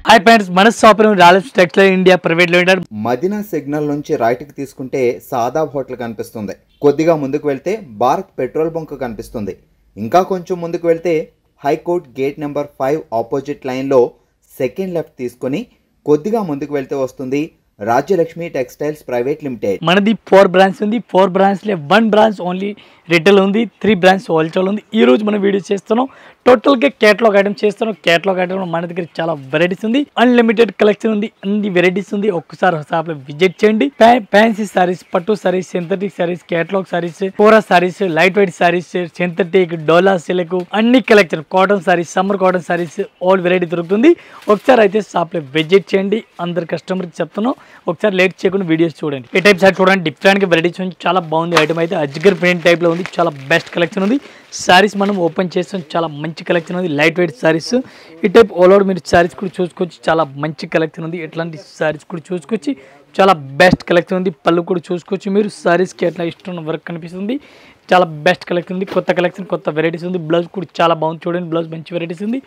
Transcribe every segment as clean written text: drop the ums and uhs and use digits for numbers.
Hi friends, మన shop royals textile India private limited Madina signal నుంచి right కి తీసుకుంటే సాదాబ్ హోటల్ కనిపిస్తుంది. కొద్దిగా ముందుకు వెళ్తే భారత్ పెట్రోల్ బంక్ కనిపిస్తుంది. ఇంకా కొంచెం ముందుకు వెళ్తే హైకోర్ట్ గేట్ నెంబర్ 5 ఆపోజిట్ లైన్లో సెకండ్ లెఫ్ట్ తీసుకొని కొద్దిగా ముందుకు వెళ్తే వస్తుంది రాజ్యలక్ష్మి టెక్స్టైల్స్ ప్రైవేట్ లిమిటెడ్. మనది 4 బ్రాంచ్ ఉంది. 4 బ్రాంచ్లో 1 బ్రాంచ్ ఓన్లీ రిటైల్ ఉంది, 3 బ్రాంచ్ హోల్సేల్ ఉంది. ఈ రోజు మనం వీడియో చేస్తున్నాం, టోటల్గా కేటలాగ్ ఐటమ్ చేస్తున్నాం. కేటలాగ్ ఐటమ్ మన దగ్గర చాలా వెరైటీస్ ఉంది, అన్లిమిటెడ్ కలెక్షన్ ఉంది, అన్ని వెరైటీస్ ఉంది. ఒక్కసారి షాప్ లో విజిట్ చేయండి. ఫ్యాన్సీ సారీస్, పట్టు saris, synthetic saris, catalogue saris, kora saris, light weight saris, synthetic, dola silk, అన్ని collection, cotton saris, summer cotton saris, all variety దొరుకుతుంది. ఒకసారి అయితే షాప్ లో విజిట్ చేయండి. అందరు కస్టమర్ కి చెప్తున్నాం, ఒకసారి లేట్ చేయకుండా వీడియోస్ చూడండి. ఈ టైప్ సారీ చూడండి, డిఫరెంట్ గా వెరైటీస్ ఉంది. చాలా బాగుంది ఐటమ్ అయితే. అజ్గర్ ప్రింట్ టైప్ లో ఉంది, చాలా బెస్ట్ కలెక్షన్ ఉంది. సారీస్ మనం ఓపెన్ చేస్తాం, చాలా మంచి కలెక్షన్ ఉంది. లైట్ వెయిట్ సారీస్, ఈ టైప్ ఆల్ ఓవర్ మీరు సారీస్ కూడా చూసుకోవచ్చు. చాలా మంచి కలెక్షన్ ఉంది. ఎట్లాంటి సారీస్ కూడా చూసుకోవచ్చు, చాలా బెస్ట్ కలెక్షన్ ఉంది. పళ్ళు కూడా చూసుకోవచ్చు మీరు. సారీస్కి ఎట్లా ఇష్టం వర్క్ కనిపిస్తుంది. చాలా బెస్ట్ కలెక్షన్ ఉంది. కొత్త కలెక్షన్, కొత్త వెరైటీస్ ఉంది. బ్లౌజ్ కూడా చాలా బాగుంది. చూడండి, బ్లౌజ్ మంచి వెరైటీస్ ఉంది.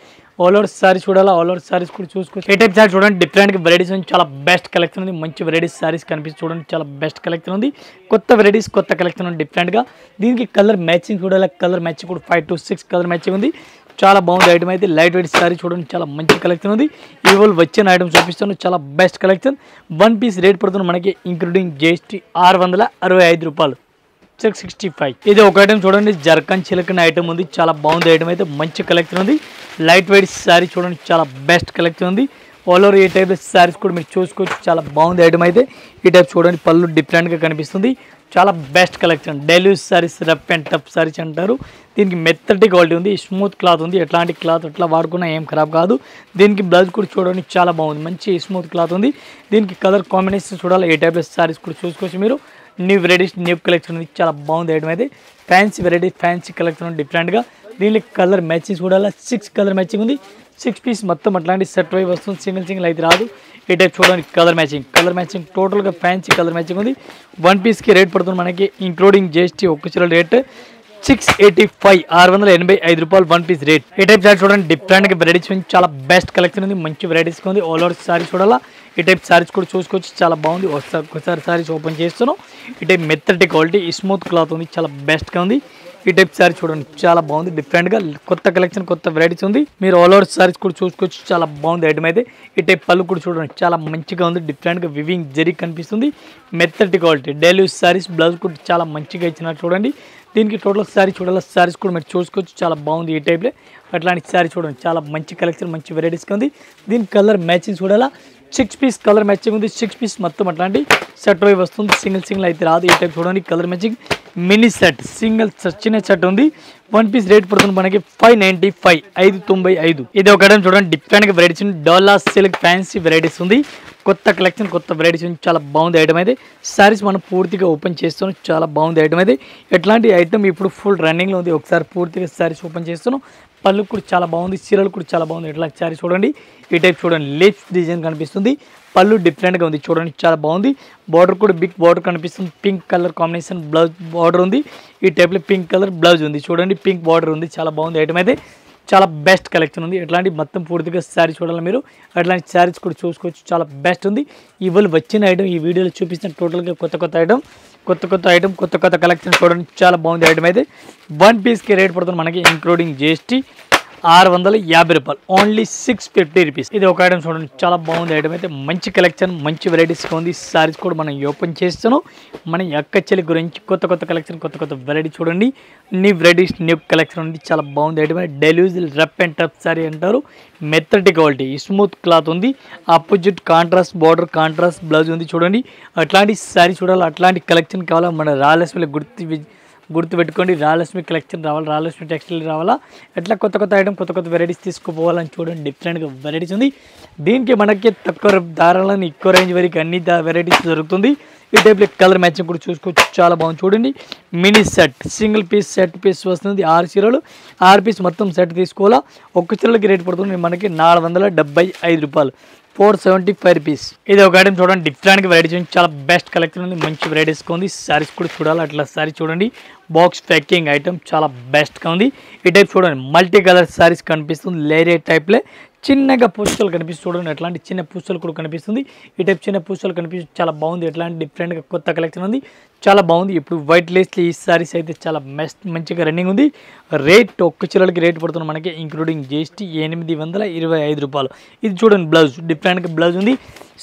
ఆల్ ఓవర్ సారీస్ చూడాలా, ఆల్ ఓవర్ సారీస్ కూడా చూసుకోవచ్చు. ఏ టైప్ సారీ చూడండి, డిఫరెంట్ వెరైటీస్ ఉంది. చాలా బెస్ట్ కలెక్షన్ ఉంది. మంచి వెరైటీస్ సారీస్ కనిపిస్తుంది. చూడండి, చాలా బెస్ట్ కలెక్షన్ ఉంది. కొత్త వెరైటీస్, కొత్త కలెక్షన్ ఉంది డిఫరెంట్గా. దీనికి కలర్ మ్యాచింగ్ చూడాలి. కలర్ మ్యాచింగ్ కూడా 5 to 6 కలర్ మ్యాచింగ్ ఉంది. చాలా బాగుంది ఐటమ్ అయితే. లైట్ వెయిట్ సారీ చూడండి, చాలా మంచి కలెక్షన్ ఉంది. ఇవాళ వచ్చిన ఐటమ్ చూపిస్తాను, చాలా బెస్ట్ కలెక్షన్. 1 పీస్ రేట్ పడుతుంది మనకి ఇంక్లూడింగ్ GST 665 రూపాయలు, 665. ఇది ఒక ఐటమ్ చూడండి, జర్కన్ చిలకన్ ఐటమ్ ఉంది. చాలా బాగుంది ఐటమ్ అయితే. మంచి కలెక్షన్ ఉంది. లైట్ వెయిట్ సారీ చూడండి, చాలా బెస్ట్ కలెక్షన్ ఉంది. ఆల్ ఓవర్ ఈ టైప్ సారీస్ కూడా మీరు చూసుకోవచ్చు. చాలా బాగుంది ఐటమ్ అయితే. ఈ టైప్ చూడండి, పళ్ళు డిఫరెంట్గా కనిపిస్తుంది. చాలా best collection. Daily use saris, rough and tough saris అంటారు. దీనికి మెత్తటి క్వాలిటీ ఉంది, స్మూత్ క్లాత్ ఉంది. ఎట్లాంటి క్లాత్ ఎట్లా వాడుకున్నా ఏం ఖరాబ్ కాదు. దీనికి బ్లౌజ్ కూడా చూడండి, చాలా బాగుంది. మంచి స్మూత్ క్లాత్ ఉంది. దీనికి కలర్ కాంబినేషన్ చూడాలి. ఏ టైప్ సారీస్ కూడా చూసుకోవచ్చు మీరు. న్యూ వెరైటీస్, న్యూ కలెక్షన్ ఉంది. చాలా బాగుంది ఐటమ్ అయితే. ఫ్యాన్సీ వెరైటీ, ఫ్యాన్సీ కలెక్షన్ ఉంది డిఫరెంట్గా. దీనికి కలర్ మ్యాచింగ్ చూడాలి. 6 కలర్ మ్యాచింగ్ ఉంది. 6 పీస్ మొత్తం అట్లాంటి సెట్ వైపు వస్తుంది. సింగిల్ అయితే రాదు. ఈ టైప్ చూడండి, కలర్ మ్యాచింగ్ టోటల్గా ఫ్యాన్సీ కలర్ మ్యాచింగ్ ఉంది. 1 పీస్కి రేట్ పడుతుంది మనకి ఇంక్లూడింగ్ GST ఒక్క చీర రేట్ 685, 685 రూపాయలు 1 పీస్ రేట్. ఈ టైప్ సారీ చూడండి, డిఫరెంట్గా వెరైటీస్ ఉంది. చాలా బెస్ట్ కలెక్షన్ ఉంది. మంచి వెరైటీస్ ఉంది. ఆల్ ఓవర్ సారీ చూడాలా. ఈ టైప్ సారీస్ కూడా చూసుకోవచ్చు. చాలా బాగుంది. ఒకసారి సారీస్ ఓపెన్ చేస్తున్నాం. ఈ టైప్ మెత్తటి క్వాలిటీ, స్మూత్ క్లాత్ ఉంది. చాలా బెస్ట్గా ఉంది. ఈ టైప్ సారీ చూడండి, చాలా బాగుంది. డిఫరెంట్గా కొత్త కలెక్షన్, కొత్త వెరైటీస్ ఉంది. మీరు ఆల్ ఓవర్ సారీస్ కూడా చూసుకోవచ్చు. చాలా బాగుంది ఐటమ్ అయితే. ఈ టైప్ పళ్ళు కూడా చూడండి, చాలా మంచిగా ఉంది. డిఫరెంట్గా వివింగ్ జరీ కనిపిస్తుంది. మెత్తటి quality daily use saris. Blouse కూడా చాలా మంచిగా ఇచ్చినట్టు చూడండి. దీనికి టోటల్ సారీ చూడాలి. సారీస్ కూడా మీరు చూసుకోవచ్చు. చాలా బాగుంది ఈ టైప్లో. అట్లాంటి సారీ చూడండి, చాలా మంచి కలెక్షన్, మంచి వెరైటీస్గా ఉంది. దీని కలర్ మ్యాచింగ్ చూడాలా. 6 పీస్ కలర్ మ్యాచింగ్ ఉంది. 6 పీస్ మొత్తం అట్లాంటి సెట్ వైపు వస్తుంది. సింగిల్ అయితే రాదు. ఈ టైప్ చూడండి, colour matching mini set, single చిన్న సెట్ ఉంది. 1 పీస్ రేట్ పడుతుంది మనకి 595, 595. ఇది ఒక ఐటమ్ చూడండి, డిఫరెంట్గా వెరైటీస్ ఉంది. డోలా సిల్క్ ఫ్యాన్సీ వెరైటీస్ ఉంది. కొత్త కలెక్షన్, కొత్త వెరైటీస్ ఉంది. చాలా బాగుంది ఐటమ్ అయితే. సారీస్ మనం పూర్తిగా ఓపెన్ చేస్తున్నాం. చాలా బాగుంది ఐటమ్ అయితే. ఎట్లాంటి ఐటమ్ ఇప్పుడు ఫుల్ రన్నింగ్లో ఉంది. ఒకసారి పూర్తిగా సారీస్ ఓపెన్ చేస్తున్నాం. పళ్ళు కూడా చాలా బాగుంది. చీరలు కూడా చాలా బాగుంది. ఎట్లా సారీ చూడండి, ఈ టైప్ చూడండి, లీఫ్ డిజైన్ కనిపిస్తుంది. పళ్ళు డిఫరెంట్గా ఉంది. చూడండి, చాలా బాగుంది. బార్డర్ కూడా బిగ్ బార్డర్ కనిపిస్తుంది. Pink colour combination blouse border ఉంది. ఈ టైప్లో పింక్ కలర్ బ్లౌజ్ ఉంది. చూడండి, పింక్ బార్డర్ ఉంది. చాలా బాగుంది ఐటమ్ అయితే. చాలా బెస్ట్ కలెక్షన్ ఉంది. ఎట్లాంటి మొత్తం పూర్తిగా శారీ చూడాలి మీరు. అట్లాంటి శారీస్ కూడా చూసుకోవచ్చు. చాలా బెస్ట్ ఉంది. ఇవాళ వచ్చిన ఐటమ్ ఈ వీడియోలో చూపిస్తున్న టోటల్గా కొత్త ఐటమ్, కొత్త కలెక్షన్ చూడండి. చాలా బాగుంది ఐటమ్ అయితే. 1 పీస్కి రేట్ పడుతుంది మనకి ఇంక్లూడింగ్ GST 650 రూపాయలు, ఓన్లీ 650 రూపీస్. ఇది ఒక ఐటమ్ చూడండి, చాలా బాగుంది ఐటమ్ అయితే. మంచి కలెక్షన్, మంచి వెరైటీస్గా ఉంది. సారీస్ కూడా మనం ఓపెన్ చేస్తున్నాం. మన అక్కచెల్లి గురించి కొత్త కలెక్షన్, కొత్త వెరైటీ చూడండి. న్యూ వెరైటీస్, న్యూ కలెక్షన్ ఉంది. చాలా బాగుంది item. Daily use rough and tough sorry అంటారు. మెత్తటి క్వాలిటీ, స్మూత్ క్లాత్ ఉంది. Opposite contrast border, contrast blouse ఉంది. చూడండి, అట్లాంటి సారీ చూడాలి. అట్లాంటి కలెక్షన్ కావాలా మన రాయలసీమలో గుర్తుపెట్టుకోండి. రాయలక్ష్మి కలెక్షన్ రావాలి, రాయలక్ష్మి టెక్స్టైల్ రావాలా. ఎట్లా కొత్త ఐటమ్, కొత్త వెరైటీస్ తీసుకుపోవాలని చూడండి. డిఫరెంట్గా వెరైటీస్ ఉంది. దీనికి మనకి తక్కువ ధారాలను ఎక్కువ రేంజ్ వరకు అన్ని వెరైటీస్ దొరుకుతుంది. ఈ టైప్లో కలర్ మ్యాచింగ్ కూడా చూసుకోవచ్చు. చాలా బాగుంది. చూడండి, mini set, single piece set piece వస్తుంది. 6 చీరలు, 6 పీస్ మొత్తం సెట్ తీసుకోవాలా. ఒక్క చీరలకి రేట్ పడుతుంది మనకి 475 రూపాయలు, 475 రూపీస్. ఇది ఒక ఐటమ్ చూడండి, డిఫరెంట్గా వెరైటీస్ ఉంది. చాలా బెస్ట్ కలెక్షన్ ఉంది. మంచి వెరైటీస్గా ఉంది. సారీస్ కూడా చూడాలి. అట్లా సారీ చూడండి, బాక్స్ ప్యాకింగ్ ఐటమ్ చాలా బెస్ట్గా ఉంది. ఈ టైప్ చూడండి, మల్టీ కలర్ సారీస్ కనిపిస్తుంది. లేరియర్ టైప్లే చిన్నగా పూసలు కనిపిస్తుంది చూడండి, ఎట్లాంటి చిన్న పూసలు కూడా కనిపిస్తుంది. ఈ టైప్ చిన్న పూసలు కనిపిస్తుంది, చాలా బాగుంది. ఎట్లాంటి డిఫరెంట్గా కొత్త కలెక్షన్ ఉంది, చాలా బాగుంది. ఇప్పుడు వైట్ లేస్లో ఈ సారీస్ అయితే చాలా మంచిగా రన్నింగ్ ఉంది. రేట్ ఒక్క చీరలకి రేట్ పడుతుంది మనకి ఇంక్లూడింగ్ GST 825 రూపాయలు. ఇది చూడండి బ్లౌజ్, డిఫరెంట్గా బ్లౌజ్ ఉంది.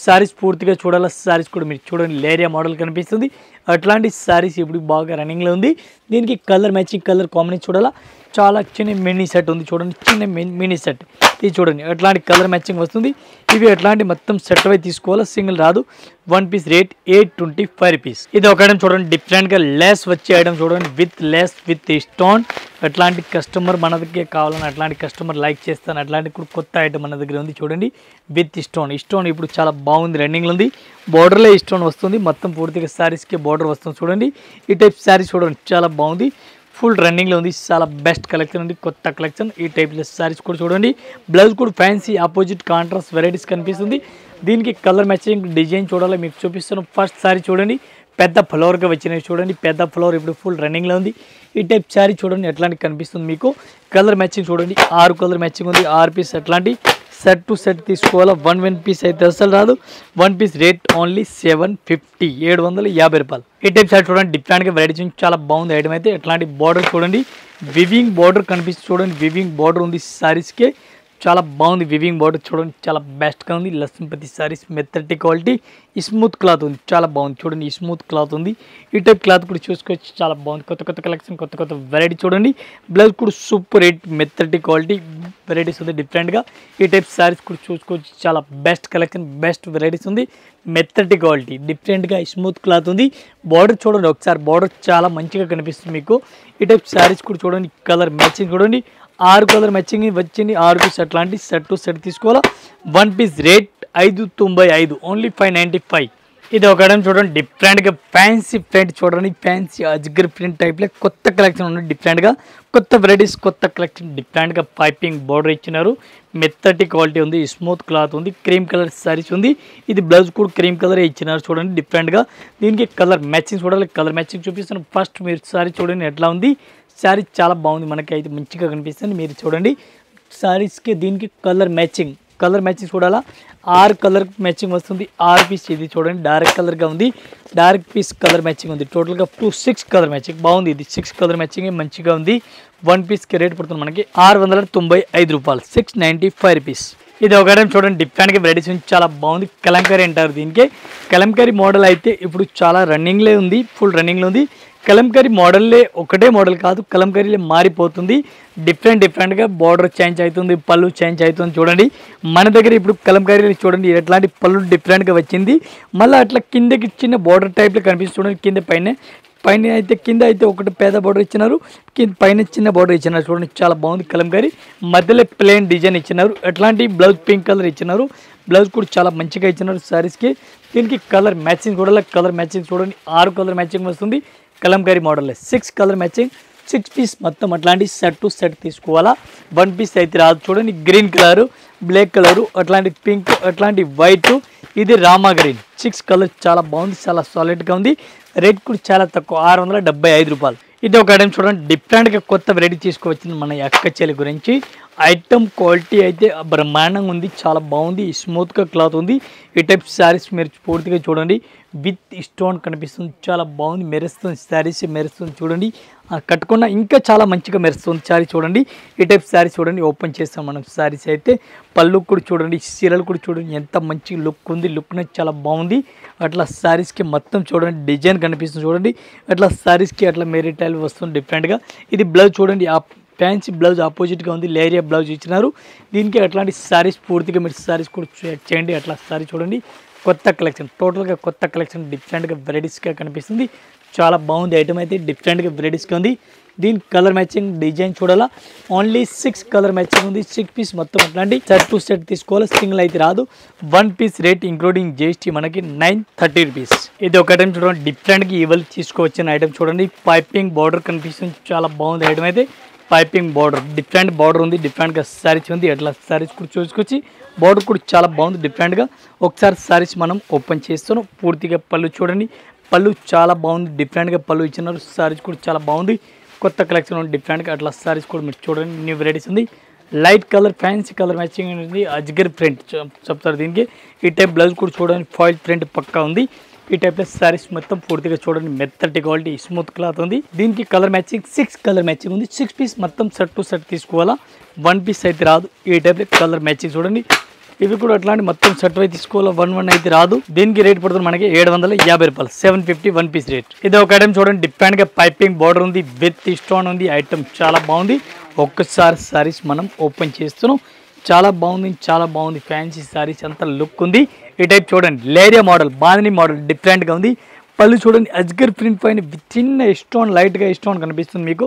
సారీస్ పూర్తిగా చూడాలి, సారీస్ కూడా మీరు చూడండి లేరియా మోడల్ కనిపిస్తుంది. అట్లాంటి సారీస్ ఇప్పుడు బాగా రన్నింగ్లో ఉంది. దీనికి కలర్ మ్యాచింగ్ కలర్ కాంబినేషన్ చూడాలా, చాలా చిన్న మినీ సెట్ ఉంది చూడండి, చిన్న మినీ సెట్ ఇది చూడండి. అట్లాంటి కలర్ మ్యాచింగ్ వస్తుంది. ఇవి అట్లాంటి మొత్తం సెట్ అయి తీసుకోవాలి, సింగిల్ రాదు. 1 పీస్ రేట్ 825 రూపీస్. ఇది ఒక ఐటమ్ చూడండి, డిఫరెంట్గా లెస్ వచ్చే ఐటమ్ చూడండి, విత్ లెస్ విత్ స్టోన్. అట్లాంటి కస్టమర్ మన దగ్గర కావాలని, అట్లాంటి కస్టమర్ లైక్ చేస్తాను, అట్లాంటి కూడా కొత్త ఐటమ్ మన దగ్గర ఉంది చూడండి, విత్ స్టోన్. స్టోన్ ఇప్పుడు చాలా బాగుంది, రన్నింగ్లో ఉంది. బార్డర్లో స్టోన్ వస్తుంది, మొత్తం పూర్తిగా శారీస్కి బార్డర్ వస్తుంది చూడండి. ఈ టైప్ శారీస్ చూడండి, చాలా బాగుంది, ఫుల్ రన్నింగ్లో ఉంది. చాలా బెస్ట్ కలెక్షన్ ఉంది, కొత్త కలెక్షన్. ఈ టైప్లో సారీస్ కూడా చూడండి. బ్లౌజ్ కూడా ఫ్యాన్సీ ఆపోజిట్ కాంట్రాస్ట్ వెరైటీస్ కనిపిస్తుంది. దీనికి కలర్ మ్యాచింగ్ డిజైన్ చూడాలి, మీకు చూపిస్తాను. ఫస్ట్ సారీ చూడండి, పెద్ద ఫ్లవర్గా వచ్చినవి చూడండి, పెద్ద ఫ్లవర్ ఇప్పుడు ఫుల్ రన్నింగ్లో ఉంది. ఈ టైప్ సారీ చూడండి ఎట్లాంటి కనిపిస్తుంది మీకు. కలర్ మ్యాచింగ్ చూడండి, 6 కలర్ మ్యాచింగ్ ఉంది, 6 పీస్. అట్లాంటి సెట్ టు సెట్ తీసుకోవాలా, 1 పీస్ అయితే అసలు రాదు. 1 పీస్ రేట్ ఓన్లీ 750, 750 రూపాయలు. ఈ టైప్ సారీ చూడండి, డిఫరెంట్గా వెరైటీ చాలా బాగుంది ఐటమ్ అయితే. ఎట్లాంటి బార్డర్ చూడండి, వివింగ్ బార్డర్ కనిపిస్తుంది చూడండి, వివింగ్ బార్డర్ ఉంది సారీస్కి, చాలా బాగుంది. వివింగ్ బార్డర్ చూడండి, చాలా బెస్ట్గా ఉంది. లక్ష్మీపతి సారీస్ మెత్తటి క్వాలిటీ, స్మూత్ క్లాత్ ఉంది, చాలా బాగుంది చూడండి, స్మూత్ క్లాత్ ఉంది. ఈ టైప్ క్లాత్ కూడా చూసుకోవచ్చు, చాలా బాగుంది. కొత్త కొత్త కలెక్షన్, కొత్త కొత్త వెరైటీ చూడండి. బ్లౌజ్ కూడా సూపర్ రేట్, మెత్తటి క్వాలిటీ వెరైటీస్ ఉంది డిఫరెంట్గా. ఈ టైప్ సారీస్ కూడా చూసుకోవచ్చు, చాలా బెస్ట్ కలెక్షన్, బెస్ట్ వెరైటీస్ ఉంది. మెత్తటి క్వాలిటీ, డిఫరెంట్గా స్మూత్ క్లాత్ ఉంది. బార్డర్ చూడండి ఒకసారి, బార్డర్ చాలా మంచిగా కనిపిస్తుంది మీకు. ఈ టైప్ సారీస్ కూడా చూడండి, కలర్ మ్యాచింగ్ చూడండి, 6 కలర్ మ్యాచింగ్ వచ్చింది, 6 పీస్. అట్లాంటి సెట్ టు సెట్ తీసుకోవాలా. 1 పీస్ రేట్ 595, ఓన్లీ 595. ఇది ఒక ఐటమ్ చూడండి, డిఫరెంట్గా ఫ్యాన్సీ ప్రింట్ చూడండి, ఫ్యాన్సీ అజ్గర్ ప్రింట్ టైప్లో కొత్త కలెక్షన్ ఉంది. డిఫరెంట్గా కొత్త వెరైటీస్, కొత్త కలెక్షన్. డిఫరెంట్గా పైపింగ్ బార్డర్ ఇచ్చినారు, మెత్తటి క్వాలిటీ ఉంది, స్మూత్ క్లాత్ ఉంది, క్రీమ్ కలర్ సారీస్ ఉంది. ఇది బ్లౌజ్ కూడా క్రీమ్ కలర్ ఇచ్చినారు చూడండి, డిఫరెంట్గా. దీనికి కలర్ మ్యాచింగ్ చూడాలి, కలర్ మ్యాచింగ్ చూపిస్తాను. ఫస్ట్ మీరు సారీ చూడండి ఎట్లా ఉంది. శారీ చాలా బాగుంది, మనకి అయితే మంచిగా కనిపిస్తుంది, మీరు చూడండి. శారీస్కి దీనికి కలర్ మ్యాచింగ్ చూడాలా. 6 కలర్ మ్యాచింగ్ వస్తుంది, 6 పీస్. ఇది చూడండి డార్క్ కలర్గా ఉంది, డార్క్ పీస్ కలర్ మ్యాచింగ్ ఉంది. టోటల్గా 6 కలర్ మ్యాచింగ్ బాగుంది. ఇది 6 కలర్ మ్యాచింగ్ మంచిగా ఉంది. 1 పీస్కి రేట్ పడుతుంది మనకి 695 రూపాయలు, 695 రూపీస్. ఇది ఒక ఐటమ్ చూడండి, డిఫరెంట్గా వెరైటీస్ చాలా బాగుంది. కలంకారీ అంటారు దీనికి. కలంకారీ మోడల్ అయితే ఇప్పుడు చాలా రన్నింగ్లో ఉంది, ఫుల్ రన్నింగ్లో ఉంది. కలంకారీ మోడల్లే ఒకటే మోడల్ కాదు, కలంకారీలే మారిపోతుంది. డిఫరెంట్గా బార్డర్ చేంజ్ అవుతుంది, పళ్ళు చేంజ్ అవుతుంది చూడండి. మన దగ్గర ఇప్పుడు కలంకారీలు చూడండి, ఎట్లాంటి పళ్ళు డిఫరెంట్గా వచ్చింది. మళ్ళీ అట్లా కిందకి చిన్న బార్డర్ టైప్లో కనిపిస్తుంది చూడండి. కింద పైన అయితే ఒకటి పేద బార్డర్ ఇచ్చినారు, పైన చిన్న బార్డర్ ఇచ్చినారు చూడండి, చాలా బాగుంది. కలంకారీ మధ్యలో ప్లెయిన్ డిజైన్ ఇచ్చినారు. ఎట్లాంటి బ్లౌజ్ పింక్ కలర్ ఇచ్చినారు, బ్లౌజ్ కూడా చాలా మంచిగా ఇచ్చినారు సారీస్కి. దీనికి కలర్ మ్యాచింగ్ కూడా, కలర్ మ్యాచింగ్ చూడండి, 6 కలర్ మ్యాచింగ్ వస్తుంది. Kalamkari model 6 colour matching, 6 piece మొత్తం. అట్లాంటి సెట్ టు సెట్ తీసుకోవాలా. 1 పీస్ అయితే రాదు చూడండి. గ్రీన్ కలరు, బ్లాక్ కలరు, అట్లాంటి పింక్, అట్లాంటి వైట్, ఇది రామా గ్రీన్. 6 కలర్ చాలా బాగుంది, చాలా సాలిడ్గా ఉంది. రేట్ కూడా చాలా తక్కువ, 675 రూపాయలు. ఇది ఒక ఐటమ్ చూడండి, డిఫరెంట్గా కొత్త వెరైటీ తీసుకువచ్చింది మన అక్క చెల్లి గురించి. ఐటమ్ క్వాలిటీ అయితే బ్రహ్మాండంగా ఉంది, చాలా బాగుంది, స్మూత్గా క్లాత్ ఉంది. ఈ టైప్ శారీస్ మీరు పూర్తిగా చూడండి, విత్ స్టోన్ కనిపిస్తుంది, చాలా బాగుంది, మెరుస్తుంది శారీస్, మెరుస్తుంది చూడండి. కట్టుకున్న ఇంకా చాలా మంచిగా మెరుస్తుంది శారీ చూడండి. ఈ టైప్ శారీస్ చూడండి, ఓపెన్ చేస్తాం మనం శారీస్ అయితే. పళ్ళు కూడా చూడండి, చీరలు కూడా చూడండి, ఎంత మంచి లుక్ ఉంది, లుక్ చాలా బాగుంది. అట్లా శారీస్కి మొత్తం చూడండి డిజైన్ కనిపిస్తుంది చూడండి. అట్లా శారీస్కి అట్లా మెరిటైల్ వస్తుంది డిఫరెంట్గా. ఇది బ్లౌజ్ చూడండి, ఫ్యాన్సీ బ్లౌజ్ ఆపోజిట్గా ఉంది, లేరియా బ్లౌజ్ ఇచ్చినారు. దీనికి అట్లాంటి శారీస్ పూర్తిగా మీరు శారీస్ కూడా చేయండి. అట్లా శారీ చూడండి, కొత్త కలెక్షన్, టోటల్గా కొత్త కలెక్షన్, డిఫరెంట్గా వెరైటీస్గా కనిపిస్తుంది, చాలా బాగుంది. ఐటమ్ అయితే డిఫరెంట్గా వెరైటీస్గా ఉంది. దీని కలర్ మ్యాచింగ్ డిజైన్ చూడాలా. ఓన్లీ 6 కలర్ మ్యాచింగ్ ఉంది, 6 పీస్ మొత్తం. అట్లాంటి సెట్ టు సెట్ తీసుకోవాలి, సింగిల్ అయితే రాదు. 1 పీస్ రేట్ ఇంక్లూడింగ్ GST మనకి 930 రూపీస్. ఇది ఒక ఐటమ్ చూడండి, డిఫరెంట్గా ఇవాళ తీసుకోవచ్చిన ఐటమ్ చూడండి. పైపింగ్ బార్డర్ కనిపిస్తుంది, చాలా బాగుంది ఐటమ్ అయితే. పైపింగ్ బార్డర్, డిఫరెంట్ బార్డర్ ఉంది, డిఫరెంట్గా శారీస్ ఉంది. అట్లా శారీస్ కూడా చూసుకొచ్చి బార్డర్ కూడా చాలా బాగుంది డిఫరెంట్గా. ఒకసారి శారీస్ మనం ఓపెన్ చేస్తున్నాం. పూర్తిగా పళ్ళు చూడండి, పళ్ళు చాలా బాగుంది, డిఫరెంట్గా పళ్ళు ఇచ్చినారు. శారీస్ కూడా చాలా బాగుంది, కొత్త కలెక్షన్ ఉంది డిఫరెంట్గా. అట్లా శారీస్ కూడా మీరు చూడండి, న్యూ వెరైటీస్ ఉంది. Light colour fancy colour matching ఉంది. అజ్గర్ ప్రింట్ చెప్తారు దీనికి. ఈ టైప్ బ్లౌజ్ కూడా చూడండి ఫాయిల్ ప్రింట్ పక్కా ఉంది. ఈ టైప్ లో సారీస్ మొత్తం పూర్తిగా చూడండి మెత్తటి క్వాలిటీ స్మూత్ క్లాత్ ఉంది. దీనికి కలర్ మ్యాచింగ్ 6 కలర్ మ్యాచింగ్ ఉంది. 6 పీస్ మొత్తం సెట్ టు సెట్ తీసుకోవాలా, 1 పీస్ అయితే రాదు. ఈ టైప్ లో కలర్ మ్యాచింగ్ చూడండి. ఇవి కూడా అట్లాంటి మొత్తం సెట్ అయితే తీసుకోవాలా, 1 అయితే రాదు. దీనికి రేట్ పడుతుంది మనకి 750 రూపాయలు, 750 1 పీస్ రేట్. ఇది ఒక ఐటమ్ చూడండి, డిఫరెంట్ గా పైపింగ్ బార్డర్ ఉంది, విత్ స్టోన్ ఉంది. ఐటమ్ చాలా బాగుంది. ఒక్కసారి సారీస్ మనం ఓపెన్ చేస్తున్నాం. చాలా బాగుంది ఫ్యాన్సీ సారీస్ అంతా లుక్ ఉంది. ఈ టైప్ చూడండి లేరియా మోడల్, బాందిని మోడల్ డిఫరెంట్గా ఉంది. పళ్ళు చూడండి అజ్గర్ ప్రింట్ పైన చిన్న స్టోన్, లైట్గా స్టోన్ కనిపిస్తుంది మీకు.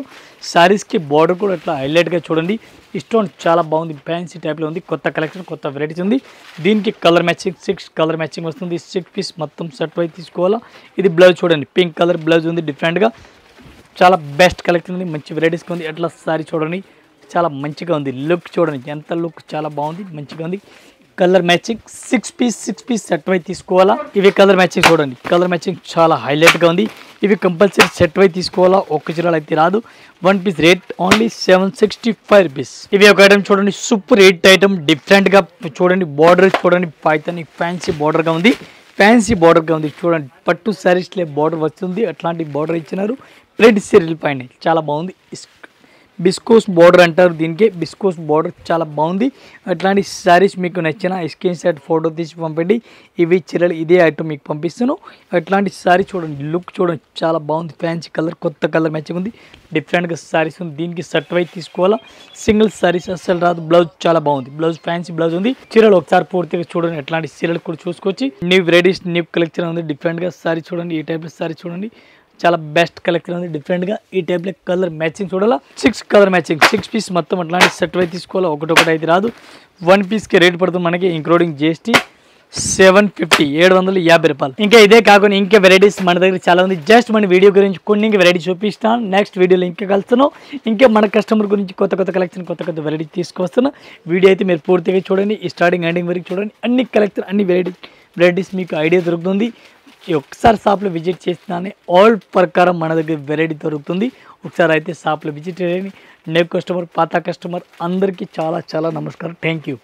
సారీస్కి బార్డర్ కూడా అట్లా హైలైట్గా చూడండి. స్టోన్ చాలా బాగుంది, ఫ్యాన్సీ టైప్లో ఉంది. కొత్త కలెక్షన్, కొత్త వెరైటీస్ ఉంది. దీనికి కలర్ మ్యాచింగ్ 6 కలర్ మ్యాచింగ్ వస్తుంది. 6 పీస్ మొత్తం సెట్ అయితే తీసుకోవాలా. ఇది బ్లౌజ్ చూడండి, పింక్ కలర్ బ్లౌజ్ ఉంది. డిఫరెంట్గా చాలా బెస్ట్ కలెక్షన్ ఉంది, మంచి వెరైటీస్గా ఉంది. అట్లా సారీ చూడండి చాలా మంచిగా ఉంది. లుక్ చూడండి ఎంత లుక్ చాలా బాగుంది, మంచిగా ఉంది. కలర్ మ్యాచింగ్ 6 పీస్ సెట్ అయితే తీసుకోవాలా. ఇవి కలర్ మ్యాచింగ్ చూడండి, కలర్ మ్యాచింగ్ చాలా హైలైట్గా ఉంది. ఇవి కంపల్సరీ సెట్ అయితే తీసుకోవాలా, ఒక్క చీరలు అయితే రాదు. 1 పీస్ రేట్ ఓన్లీ 765 రూపీస్. ఇవి ఒక ఐటమ్ చూడండి, సూపర్ హిట్ ఐటమ్. డిఫరెంట్గా చూడండి, బార్డర్ చూడండి పైతాని ఫ్యాన్సీ బార్డర్గా ఉంది. చూడండి పట్టు శారీస్లే బార్డర్ వస్తుంది, అట్లాంటి బార్డర్ ఇచ్చినారు. రెడ్ సీరియల్ పైన చాలా బాగుంది. బిస్కోస్ బార్డర్ అంటారు దీనికి. బిస్కోస్ బార్డర్ చాలా బాగుంది. అట్లాంటి శారీస్ మీకు నచ్చిన స్క్రీన్ షాట్ ఫోటో తీసి పంపండి. ఇవి చీరలు ఇదే ఐటమ్ మీకు పంపిస్తాను. అట్లాంటి శారీ చూడండి, లుక్ చూడండి చాలా బాగుంది. ఫ్యాన్సీ కలర్, కొత్త కలర్ మ్యాచింగ్ ఉంది. డిఫరెంట్గా శారీస్ ఉంది. దీనికి సెట్ అయితే తీసుకోవాలా, సింగిల్ శారీస్ అస్సలు రాదు. బ్లౌజ్ చాలా బాగుంది, బ్లౌజ్ ఫ్యాన్సీ బ్లౌజ్ ఉంది. చీరలు ఒకసారి పూర్తిగా చూడండి, అట్లాంటి చీరలు కూడా చూసుకోవచ్చు. న్యూ వెరైటీస్, న్యూ కలెక్షన్ ఉంది. డిఫరెంట్గా శారీ చూడండి, ఈ టైప్ శారీ చూడండి చాలా బెస్ట్ కలెక్షన్ ఉంది. డిఫరెంట్గా ఈ టైప్లో కలర్ మ్యాచింగ్ చూడాలా. 6 కలర్ మ్యాచింగ్, 6 పీస్ మొత్తం అట్లాంటి సెట్ అయితే తీసుకోవాలా, ఒకటి అయితే రాదు. 1 పీస్కి రేట్ పడుతుంది మనకి ఇంక్లూడింగ్ GST 750 రూపాయలు. ఇంకా ఇదే కాకుండా ఇంకా వెరైటీస్ మన దగ్గర చాలా ఉంది. జస్ట్ మన వీడియో గురించి కొన్ని వెరైటీ చూపిస్తాను. నెక్స్ట్ వీడియోలో ఇంకా కలుస్తున్నాం. ఇంకా మన కస్టమర్ గురించి కొత్త కలెక్షన్, కొత్త వెరైటీ తీసుకొస్తున్నా. వీడియో అయితే మీరు పూర్తిగా చూడండి, ఈ స్టార్టింగ్ ఎండింగ్ వరకు చూడండి. అన్ని కలెక్షన్, అన్ని వెరైటీస్ మీకు ఐడియా దొరుకుతుంది. ఒకసారి షాప్లో విజిట్ చేస్తున్నానే ఆల్ ప్రకారం మన దగ్గర వెరైటీ దొరుకుతుంది. ఒకసారి అయితే షాప్లో విజిట్ చేయండి. న్యూ కస్టమర్, పాత కస్టమర్ అందరికీ చాలా నమస్కారం. Thank you.